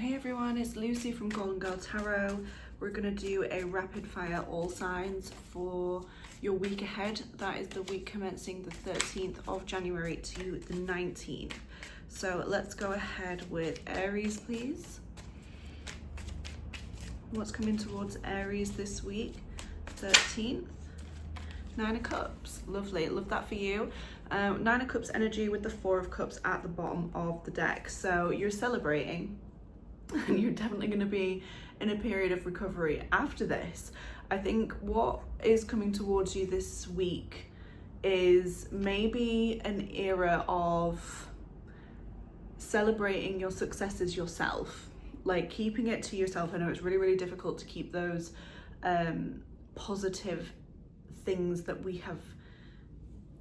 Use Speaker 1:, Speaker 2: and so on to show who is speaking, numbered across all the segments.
Speaker 1: Hey everyone, it's Lucy from Golden Girl Tarot. We're going to do a rapid fire all signs for your week ahead. That is the week commencing the 13th of January to the 19th. So let's go ahead with Aries, please. What's coming towards Aries this week? 13th. Nine of Cups. Lovely. Love that for you. Nine of Cups energy with the Four of Cups at the bottom of the deck. So you're celebrating and you're definitely going to be in a period of recovery after this. I think what is coming towards you this week is maybe an era of celebrating your successes yourself, like keeping it to yourself. I know it's really, really difficult to keep those positive things that we have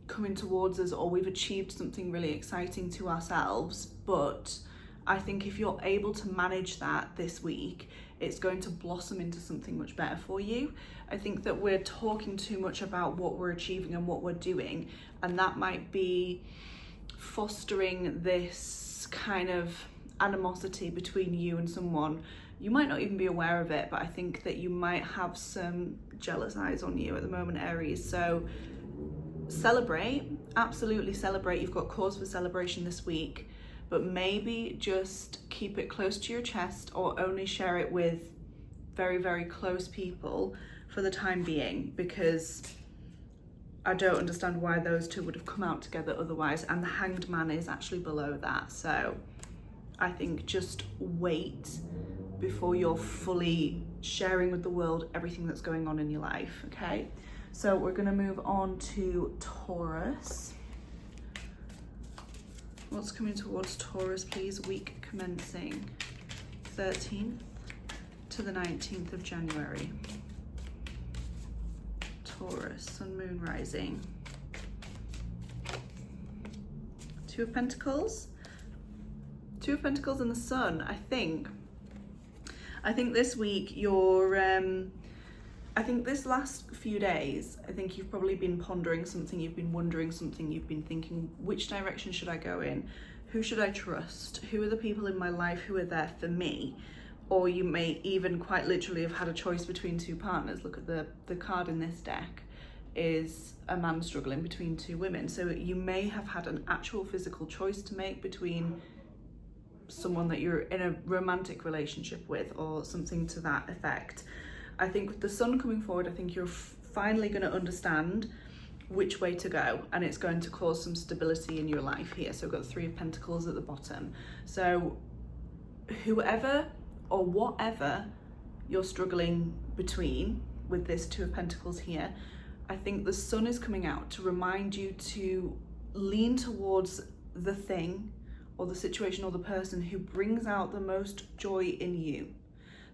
Speaker 1: coming towards us, or we've achieved something really exciting to ourselves, but I think if you're able to manage that this week, it's going to blossom into something much better for you. I think that we're talking too much about what we're achieving and what we're doing, and that might be fostering this kind of animosity between you and someone. You might not even be aware of it, but I think that you might have some jealous eyes on you at the moment, Aries. So celebrate, absolutely celebrate. You've got cause for celebration this week, but maybe just keep it close to your chest, or only share it with very, very close people for the time being, because I don't understand why those two would have come out together otherwise. And the Hanged Man is actually below that. So I think just wait before you're fully sharing with the world everything that's going on in your life, okay? So we're gonna move on to Taurus. What's coming towards Taurus, please? Week commencing 13th to the 19th of January. Taurus, Sun, Moon, Rising. Two of Pentacles. Two of Pentacles and the Sun. I think this week you're, I think this last few days, I think you've probably been pondering something, you've been wondering something, you've been thinking, which direction should I go in? Who should I trust? Who are the people in my life who are there for me? Or you may even quite literally have had a choice between two partners. Look at the card in this deck is a man struggling between two women. So you may have had an actual physical choice to make between someone that you're in a romantic relationship with, or something to that effect. I think with the Sun coming forward, I think you're finally going to understand which way to go, and it's going to cause some stability in your life here. So we've got Three of Pentacles at the bottom. So whoever or whatever you're struggling between with this Two of Pentacles here, I think the Sun is coming out to remind you to lean towards the thing or the situation or the person who brings out the most joy in you.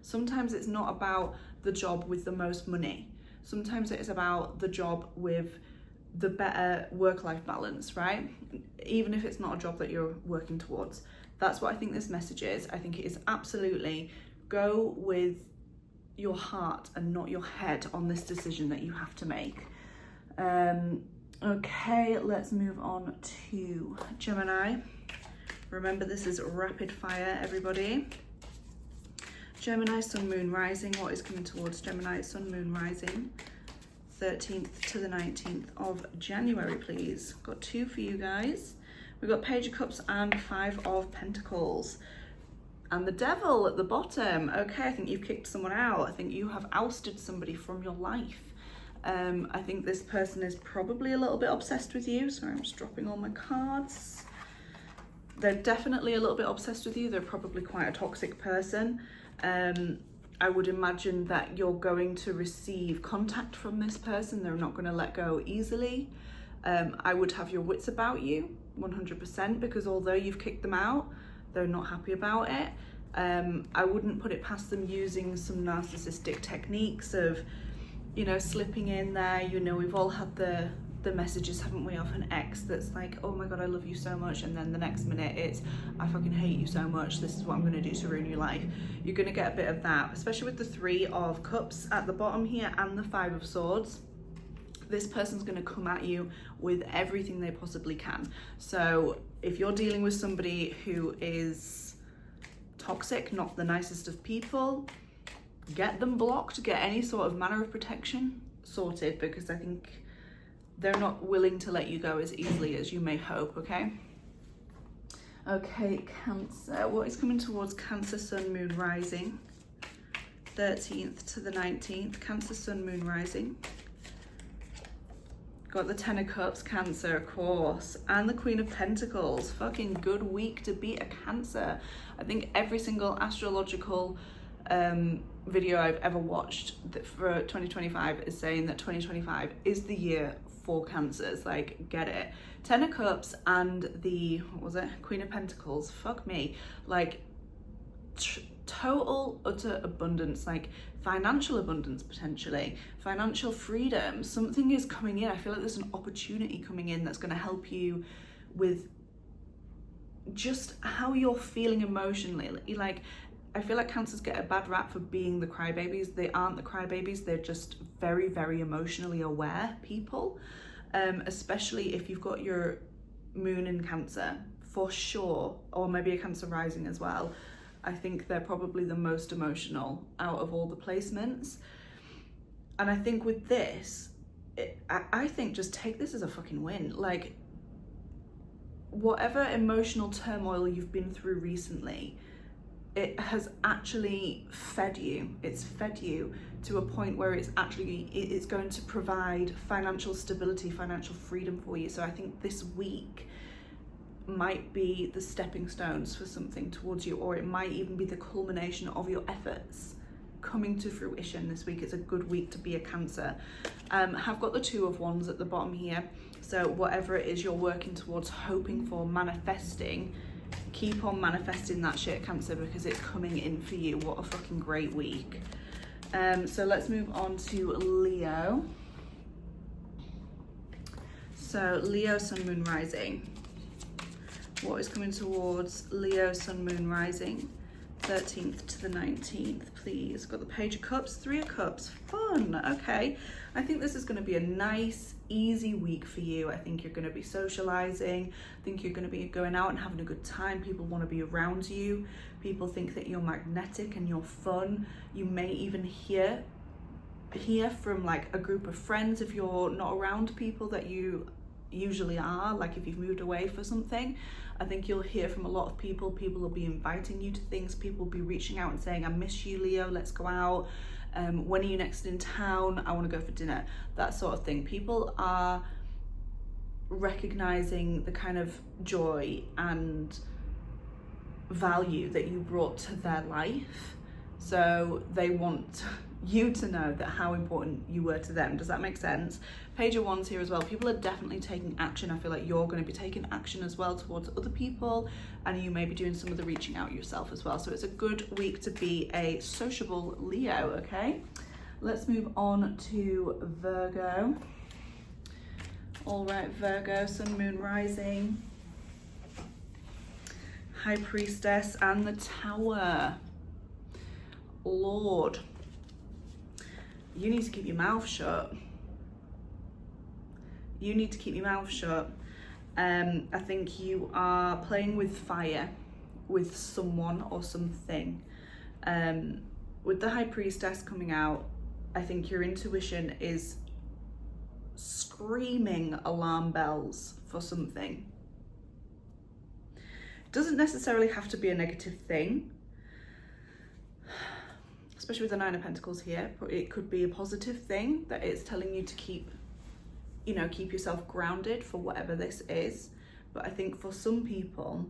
Speaker 1: Sometimes it's not about the job with the most money. Sometimes it is about the job with the better work-life balance, right? Even if it's not a job that you're working towards. That's what I think this message is. I think it is absolutely go with your heart and not your head on this decision that you have to make. Okay, let's move on to Gemini. Remember, this is rapid fire, everybody. Gemini, Sun, Moon, Rising. What is coming towards Gemini, Sun, Moon, Rising? 13th to the 19th of January, please. Got two for you guys. We've got Page of Cups and Five of Pentacles. And the Devil at the bottom. Okay, I think you've kicked someone out. I think you have ousted somebody from your life. I think this person is probably a little bit obsessed with you. Sorry, I'm just dropping all my cards. They're definitely a little bit obsessed with you. They're probably quite a toxic person. I would imagine that you're going to receive contact from this person. They're not going to let go easily. I would have your wits about you 100%, because although you've kicked them out, they're not happy about it. I wouldn't put it past them using some narcissistic techniques of, you know, slipping in there. You know, we've all had the messages, haven't we, of an ex that's like, oh my god, I love you so much, and then the next minute it's, I fucking hate you so much, this is what I'm going to do to ruin your life. You're going to get a bit of that, especially with the Three of Cups at the bottom here and the Five of Swords. This person's going to come at you with everything they possibly can. So if you're dealing with somebody who is toxic, not the nicest of people, get them blocked, get any sort of manner of protection sorted, because I think they're not willing to let you go as easily as you may hope, okay? Okay, Cancer. What is coming towards Cancer, Sun, Moon, Rising? 13th to the 19th. Cancer, Sun, Moon, Rising. Got the Ten of Cups, Cancer, of course. And the Queen of Pentacles. Fucking good week to be a Cancer. I think every single astrological video I've ever watched for 2025 is saying that 2025 is the year for Cancers. Like, get it. Ten of Cups and the, what was it? Queen of Pentacles. Fuck me. Like, total, utter abundance. Like, financial abundance, potentially. Financial freedom. Something is coming in. I feel like there's an opportunity coming in that's going to help you with just how you're feeling emotionally. Like, I feel like Cancers get a bad rap for being the crybabies. They aren't the crybabies. They're just very, very emotionally aware people. Especially if you've got your moon in Cancer, for sure, or maybe a Cancer rising as well. I think they're probably the most emotional out of all the placements. And I think with this, I think just take this as a fucking win. Like, whatever emotional turmoil you've been through recently, it has actually fed you. It's fed you to a point where it's going to provide financial stability, financial freedom for you. So I think this week might be the stepping stones for something towards you, or it might even be the culmination of your efforts coming to fruition this week. It's a good week to be a Cancer. Have got the Two of Wands at the bottom here. So whatever it is you're working towards, hoping for, manifesting, keep on manifesting that shit, Cancer, because it's coming in for you. What a fucking great week. So let's move on to Leo. So Leo, Sun, Moon, Rising. What is coming towards Leo, Sun, Moon, Rising? 13th to the 19th, please. Got the Page of Cups, Three of Cups. Fun. Okay. I think this is going to be a nice, easy week for you. I think you're going to be socializing. I think you're going to be going out and having a good time. People want to be around you. People think that you're magnetic and you're fun. You may even hear from like a group of friends if you're not around people that you usually are, like if you've moved away for something. I think you'll hear from a lot of people. People will be inviting you to things. People will be reaching out and saying, I miss you, Leo, let's go out. When are you next in town? I want to go for dinner. That sort of thing. People are recognizing the kind of joy and value that you brought to their life. So they want you to know that how important you were to them. Does that make sense? Page of Wands here as well. People are definitely taking action. I feel like you're going to be taking action as well towards other people, and you may be doing some of the reaching out yourself as well. So it's a good week to be a sociable Leo, okay? Let's move on to Virgo. All right, Virgo, Sun, Moon, Rising, High Priestess, and the Tower. Lord, you need to keep your mouth shut. You need to keep your mouth shut. I think you are playing with fire with someone or something. With the High Priestess coming out, I think your intuition is screaming alarm bells for something. It doesn't necessarily have to be a negative thing, especially with the Nine of Pentacles here, but it could be a positive thing that it's telling you to keep yourself grounded for whatever this is. But I think for some people,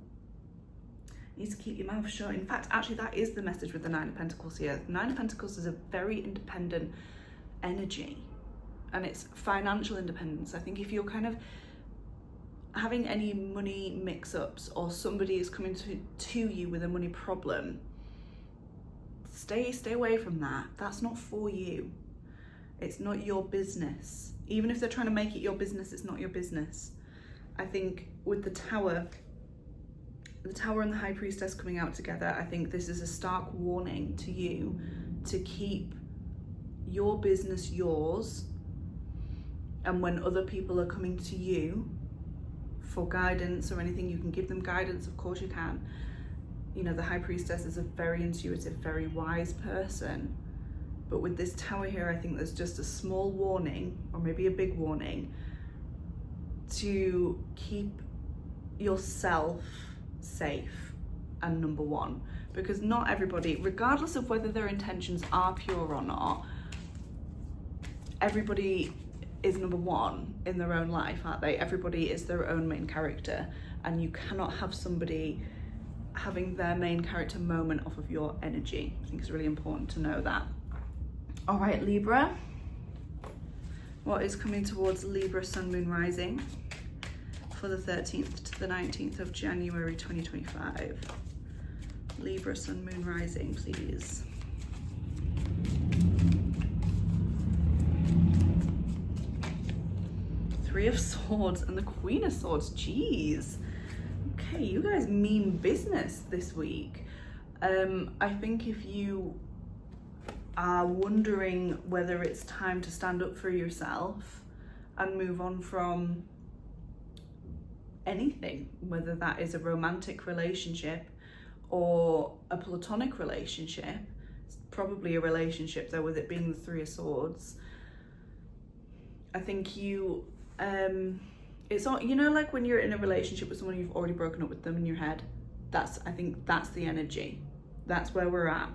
Speaker 1: you need to keep your mouth shut. In fact, actually, that is the message with the Nine of Pentacles here. The Nine of Pentacles is a very independent energy, and it's financial independence. I think if you're kind of having any money mix-ups, or somebody is coming to you with a money problem, stay away from that. That's not for you. It's not your business. Even if they're trying to make it your business, it's not your business. I think with the Tower and the High Priestess coming out together, I think this is a stark warning to you to keep your business yours. And when other people are coming to you for guidance or anything, you can give them guidance, of course you can. you know, the High Priestess is a very intuitive, very wise person. But with this Tower here, I think there's just a small warning, or maybe a big warning, to keep yourself safe and number one. Because not everybody, regardless of whether their intentions are pure or not, everybody is number one in their own life, aren't they? Everybody is their own main character, and you cannot have somebody having their main character moment off of your energy. I think it's really important to know that. All right, Libra. What is coming towards Libra Sun, Moon, Rising for the 13th to the 19th of January 2025? Libra Sun, Moon, Rising, please. Three of Swords and the Queen of Swords. Jeez. Okay, you guys mean business this week. I think if you are wondering whether it's time to stand up for yourself and move on from anything, whether that is a romantic relationship or a platonic relationship, it's probably a relationship though, with it being the Three of Swords. I think you, it's all, you know, like when you're in a relationship with someone, you've already broken up with them in your head. I think that's the energy. That's where we're at.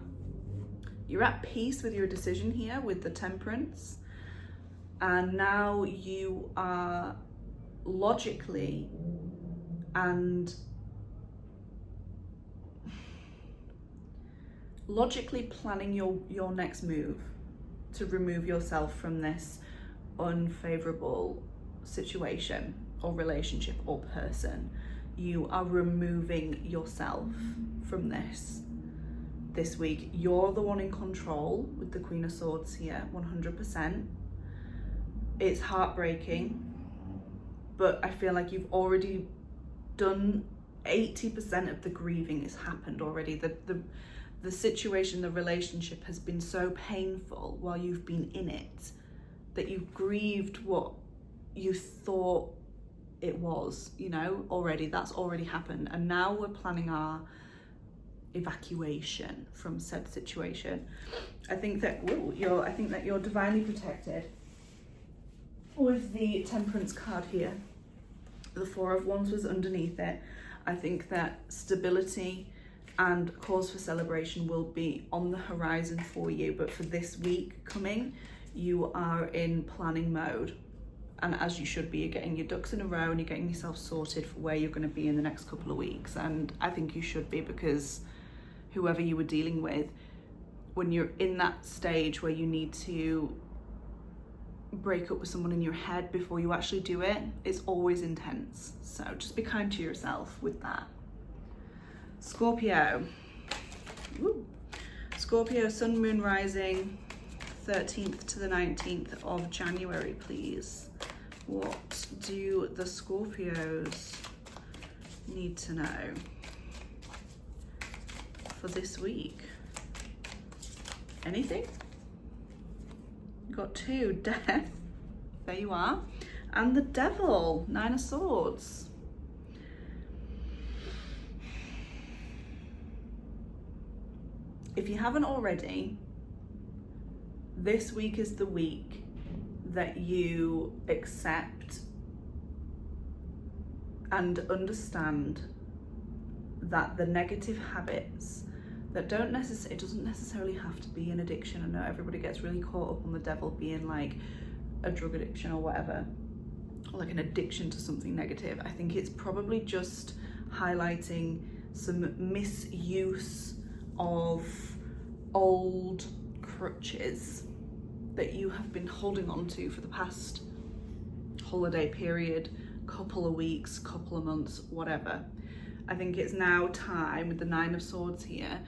Speaker 1: You're at peace with your decision here with the Temperance, and now you are logically planning your next move to remove yourself from this unfavorable situation or relationship or person. You are removing yourself from this week. You're the one in control with the Queen of Swords here, 100%. It's heartbreaking, but I feel like you've already done 80% of the grieving. Has happened already. The situation, the relationship has been so painful while you've been in it that you've grieved what you thought it was, you know, already. That's already happened. And now we're planning our evacuation from said situation. I think that you're divinely protected with the Temperance card here. The Four of Wands was underneath it. I think that stability and cause for celebration will be on the horizon for you, but for this week coming, you are in planning mode, and as you should be. You're getting your ducks in a row and you're getting yourself sorted for where you're going to be in the next couple of weeks. And I think you should be, because whoever you were dealing with, when you're in that stage where you need to break up with someone in your head before you actually do it, it's always intense. So just be kind to yourself with that. Scorpio. Woo. Scorpio Sun, Moon, Rising, 13th to the 19th of January, please. What do the Scorpios need to know for this week? Anything? You've got two, Death, there you are, and the Devil, Nine of Swords. If you haven't already, this week is the week that you accept and understand that the negative habits that it doesn't necessarily have to be an addiction. I know everybody gets really caught up on the devil being like a drug addiction or whatever, or like an addiction to something negative. I think it's probably just highlighting some misuse of old crutches that you have been holding on to for the past holiday period, couple of weeks, couple of months, whatever. I think it's now time, with the Nine of Swords here,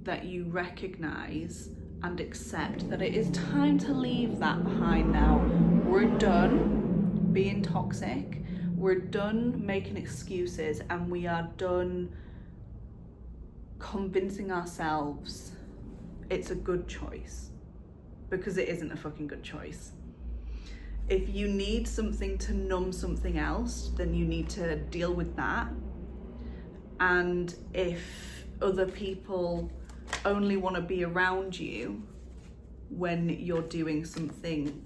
Speaker 1: that you recognize and accept that it is time to leave that behind now. We're done being toxic. We're done making excuses, and we are done convincing ourselves it's a good choice, because it isn't a fucking good choice. If you need something to numb something else, then you need to deal with that. And if other people only want to be around you when you're doing something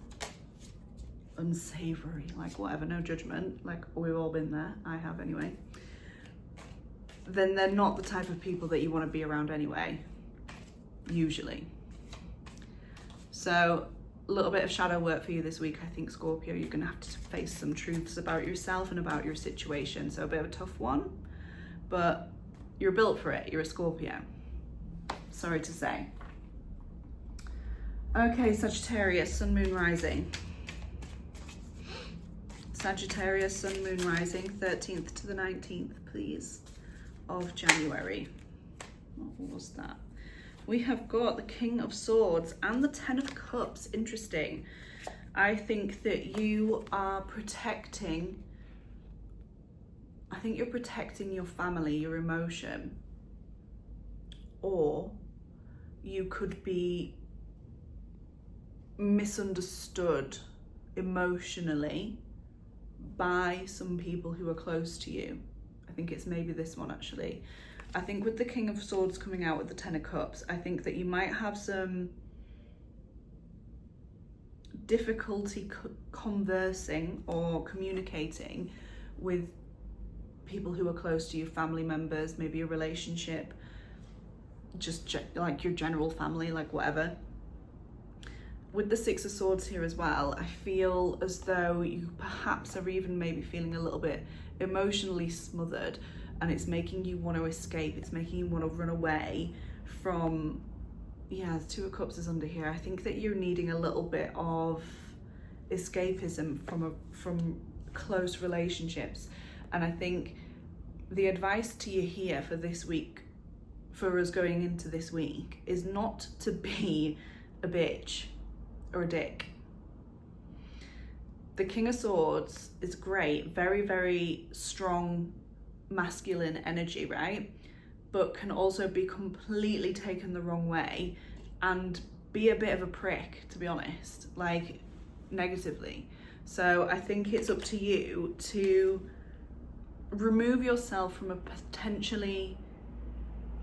Speaker 1: unsavory, like whatever, no judgment, like we've all been there, I have anyway, then they're not the type of people that you want to be around anyway, usually. So a little bit of shadow work for you this week, I think, Scorpio. You're going to have to face some truths about yourself and about your situation. So a bit of a tough one, but you're built for it. You're a Scorpio. Sorry to say. Okay, Sagittarius, Sun, Moon, Rising. Sagittarius, Sun, Moon, Rising, 13th to the 19th, please, of January. What was that? We have got the King of Swords and the Ten of Cups. Interesting. I think that you are protecting, I think you're protecting your family, your emotion, or you could be misunderstood emotionally by some people who are close to you. I think it's maybe this one, actually. I think with the King of Swords coming out with the Ten of Cups, I think that you might have some difficulty conversing or communicating with people who are close to you, family members, maybe a relationship, just like your general family, like whatever. With the Six of Swords here as well, I feel as though you perhaps are even maybe feeling a little bit emotionally smothered, and it's making you want to escape. It's making you want to run away from, yeah, the Two of Cups is under here. I think that you're needing a little bit of escapism from close relationships. And I think the advice to you here for this week, for us going into this week, is not to be a bitch or a dick. The King of Swords is great, very, very strong masculine energy, right? But can also be completely taken the wrong way and be a bit of a prick, to be honest, like negatively. So I think it's up to you to remove yourself from a potentially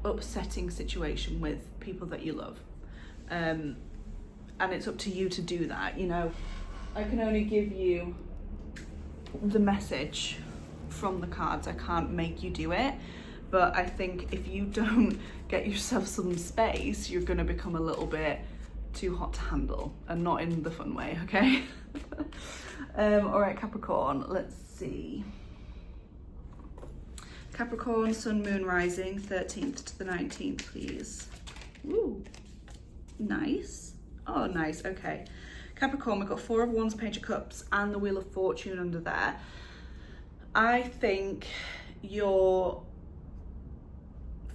Speaker 1: upsetting situation with people that you love. And it's up to you to do that. You know, I can only give you the message from the cards. I can't make you do it, but I think if you don't get yourself some space, you're going to become a little bit too hot to handle, and not in the fun way, okay? All right, Capricorn, let's see. Capricorn, Sun, Moon, Rising, 13th to the 19th, please. Ooh, nice. Oh, nice, okay. Capricorn, we've got Four of Wands, Page of Cups, and the Wheel of Fortune under there. I think you're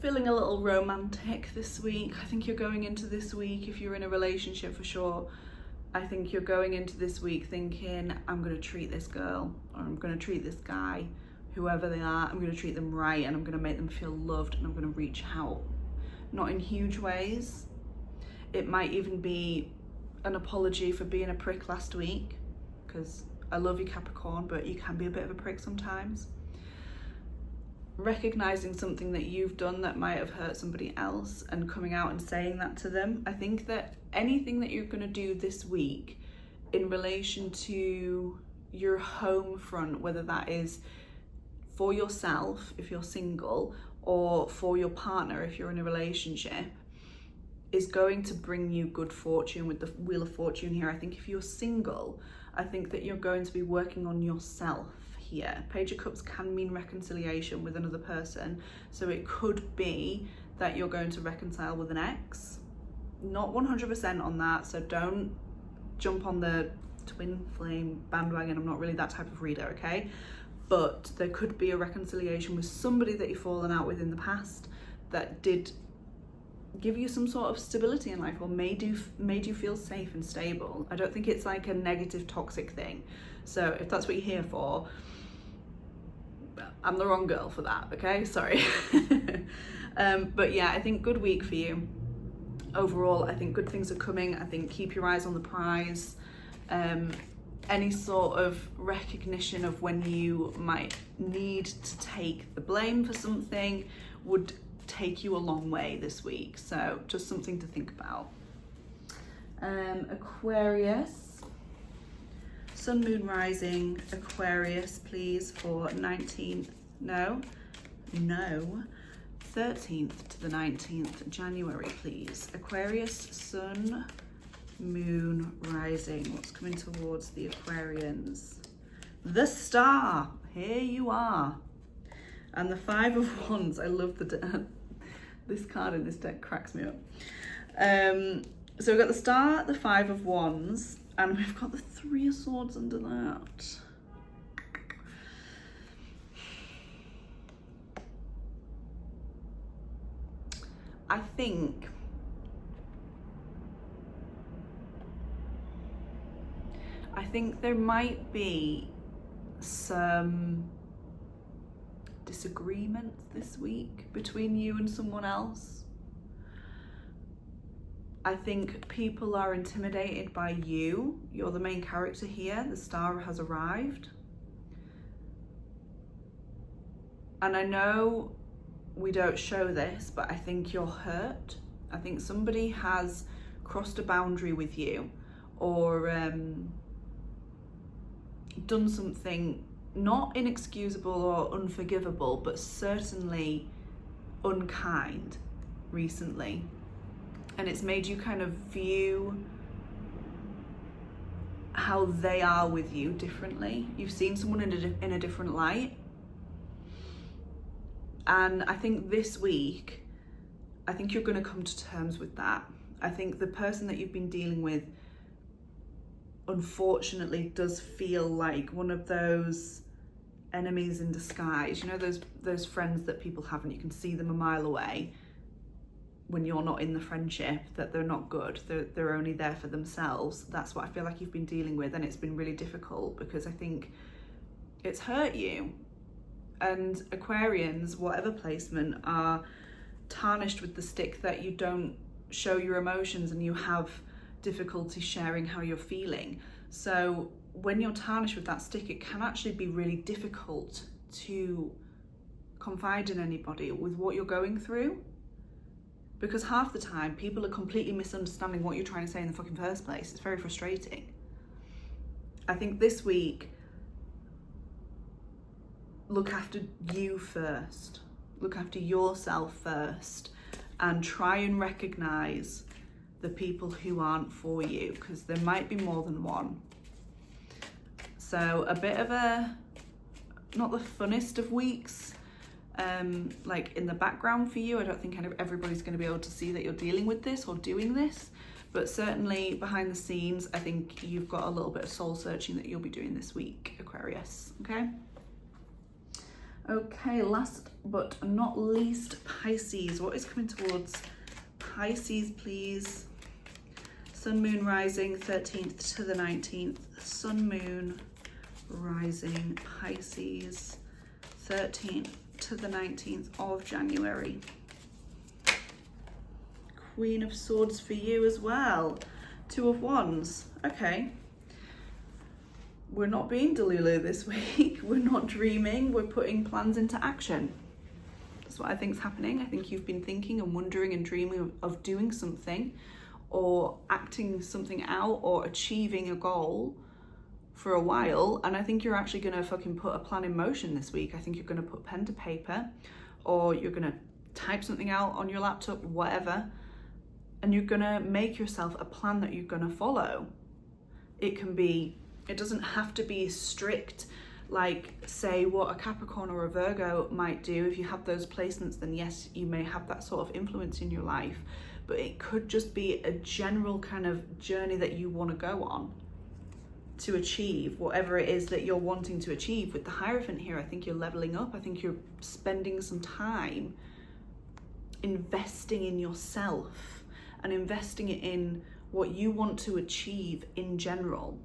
Speaker 1: feeling a little romantic this week. I think you're going into this week, if you're in a relationship for sure, I think you're going into this week thinking, I'm going to treat this girl, or I'm going to treat this guy, whoever they are, I'm going to treat them right, and I'm going to make them feel loved, and I'm going to reach out. Not in huge ways. It might even be an apology for being a prick last week, because I love you, Capricorn, but you can be a bit of a prick sometimes. Recognizing something that you've done that might have hurt somebody else and coming out and saying that to them. I think that anything that you're going to do this week in relation to your home front, whether that is for yourself if you're single, or for your partner if you're in a relationship, is going to bring you good fortune with the Wheel of Fortune here. I think if you're single, I think that you're going to be working on yourself here. Page of Cups can mean reconciliation with another person. So it could be that you're going to reconcile with an ex. Not 100% on that, so don't jump on the twin flame bandwagon. I'm not really that type of reader, okay? But there could be a reconciliation with somebody that you've fallen out with in the past that did give you some sort of stability in life, or made you feel safe and stable. I don't think it's like a negative toxic thing. So if that's what you're here for, I'm the wrong girl for that, okay? Sorry. But yeah, I think good week for you. Overall, I think good things are coming. I think keep your eyes on the prize. Any sort of recognition of when you might need to take the blame for something would take you a long way this week. So just something to think about. Aquarius, Sun, Moon, Rising, Aquarius, please, for 13th to the 19th January, please. Aquarius, Sun, Moon, Rising. What's coming towards the Aquarians? The Star. Here you are. And the Five of Wands. I love this card in this deck cracks me up. So we've got the Star, the Five of Wands, and we've got the Three of Swords under that. I think there might be some disagreements this week between you and someone else. I think people are intimidated by you. You're the main character here. The Star has arrived. And I know we don't show this, but I think you're hurt. I think somebody has crossed a boundary with you, or done something not inexcusable or unforgivable, but certainly unkind recently. And it's made you kind of view how they are with you differently. You've seen someone in a different light. And I think this week, I think you're going to come to terms with that. I think the person that you've been dealing with, unfortunately, does feel like one of those enemies in disguise. You know, those friends that people have and you can see them a mile away when you're not in the friendship, that they're not good, they're only there for themselves. That's what I feel like you've been dealing with, and it's been really difficult because I think it's hurt you. And Aquarians, whatever placement, are tarnished with the stick that you don't show your emotions and you have difficulty sharing how you're feeling. So when you're tarnished with that stick, it can actually be really difficult to confide in anybody with what you're going through, because half the time people are completely misunderstanding what you're trying to say in the fucking first place. It's very frustrating. I think this week, look after you first. Look after yourself first, and try and recognize the people who aren't for you, because there might be more than one. So a bit of not the funnest of weeks, like in the background for you. I don't think everybody's going to be able to see that you're dealing with this or doing this, but certainly behind the scenes, I think you've got a little bit of soul searching that you'll be doing this week, Aquarius. Okay, last but not least, Pisces. What is coming towards Pisces, please? Sun, Moon, Rising, 13th to the 19th. Sun, Moon, Rising, Pisces, 13th to the 19th of January. Queen of Swords for you as well. Two of Wands. Okay. We're not being delulu this week. We're not dreaming. We're putting plans into action. That's what I think is happening. I think you've been thinking and wondering and dreaming of doing something, or acting something out, or achieving a goal for a while. And I think you're actually going to fucking put a plan in motion this week. I think you're going to put pen to paper, or you're going to type something out on your laptop, whatever, and you're going to make yourself a plan that you're going to follow. It doesn't have to be strict, like say what a Capricorn or a Virgo might do. If you have those placements, then yes, you may have that sort of influence in your life, but it could just be a general kind of journey that you want to go on to achieve whatever it is that you're wanting to achieve. With the Hierophant here, I think you're leveling up. I think you're spending some time investing in yourself and investing it in what you want to achieve in general,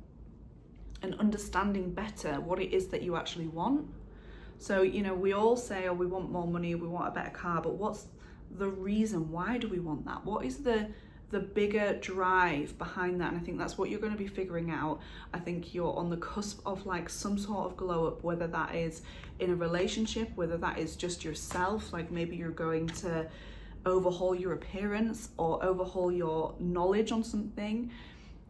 Speaker 1: and understanding better what it is that you actually want. So, you know, we all say, oh, we want more money, we want a better car, but what's the reason? Why do we want that? What is the the bigger drive behind that. And I think that's what you're going to be figuring out. I think you're on the cusp of like some sort of glow up, whether that is in a relationship, whether that is just yourself, like maybe you're going to overhaul your appearance or overhaul your knowledge on something.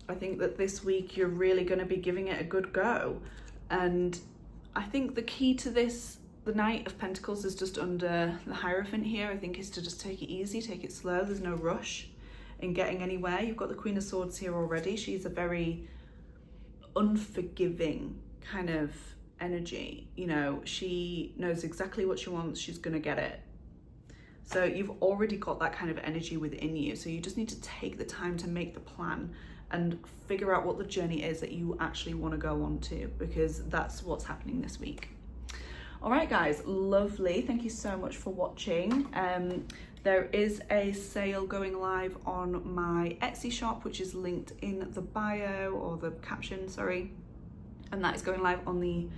Speaker 1: I think that this week you're really going to be giving it a good go. And I think the key to this, the Knight of Pentacles is just under the Hierophant here, I think, is to just take it easy, take it slow. There's no rush in getting anywhere. You've got the Queen of Swords here already. She's a very unforgiving kind of energy. You know, she knows exactly what she wants. She's going to get it. So you've already got that kind of energy within you. So you just need to take the time to make the plan and figure out what the journey is that you actually want to go on to, because that's what's happening this week. All right, guys, lovely. Thank you so much for watching. There is a sale going live on my Etsy shop, which is linked in the bio, or the caption, sorry. And that is going live on the,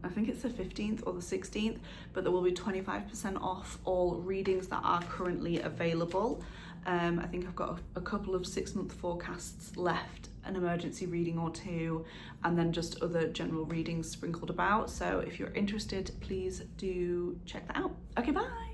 Speaker 1: I think it's the 15th or the 16th, but there will be 25% off all readings that are currently available. I think I've got a couple of 6-month forecasts left, an emergency reading or two, and then just other general readings sprinkled about. So if you're interested, please do check that out. Okay, bye.